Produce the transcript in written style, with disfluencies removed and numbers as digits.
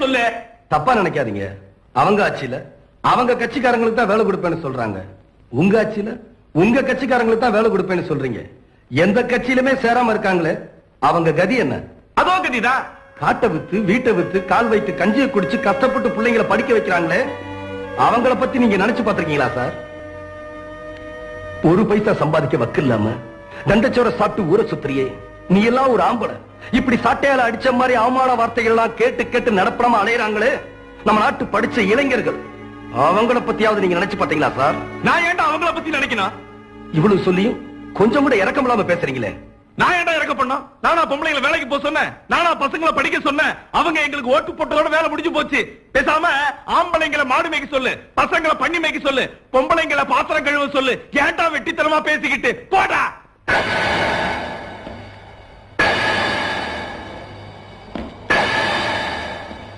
சொல்லு. தப்பா நினைக்காதீங்க. அவங்க ஆட்சியில அவங்க கட்சிக்காரங்களுக்கு தான் வேலை கொடுப்பேன்னு சொல்றாங்க. உங்க ஆட்சியில உங்க கட்சிக்காரங்களுக்கு தான் வேலை கொடுப்பேன்னு சொல்றீங்க. எந்த கட்சியிலுமே சேராம இருக்காங்களே, அவங்க கதி என்ன? அதோ கதிதான். காட்டை வித்து வீட்டை வித்து கால் வைத்து கஞ்சியை குடிச்சு கஷ்டப்பட்டு பிள்ளைங்களை படிக்க வைக்கிறாங்களே, அவங்கள பத்தி நீங்க நினைச்சு பாத்திருக்கீங்களா சார்? ஒரு பைசா சம்பாதிக்க வக்கு இல்லாம தண்டச்சோர சாப்பிட்டு ஊரை சுத்திரியே, நீ எல்லாம் ஒரு ஆம்பளை. இப்படி சாட்டையால அடிச்ச மாதிரி அவமான வார்த்தைகள் எல்லாம் கேட்டு கேட்டு நடப்படாம அலையறாங்களே நம்ம நாட்டு படிச்ச இளைஞர்கள், அவங்கள பத்தியாவது நீங்க நினைச்சு பாத்தீங்களா சார்? நான் ஏன்டா அவங்கள பத்தி நினைக்கணும்? இவ்வளவு சொல்லியும் கொஞ்சம் கூட இறக்கம் இல்லாம பேசுறீங்களே. நான் ஏன்டா இறக்க பண்ணோம்? நானா பொம்பளைங்களை வேலைக்கு போக சொன்னேன்? நானா பசங்களை படிக்க சொன்னேன்? அவங்க எங்களுக்கு ஓட்டு போட்டதோட வேலை முடிஞ்சு போச்சு. பேசாம ஆம்பளைங்களை மாடு மேய்க்க சொல்லு, பசங்களை பண்ணி மேய்க்க சொல்லு, பொம்பளைங்களை பாத்திரம் கழுவ சொல்லு. ஏன்டா வெட்டித்தனமா பேசிக்கிட்டு போடா.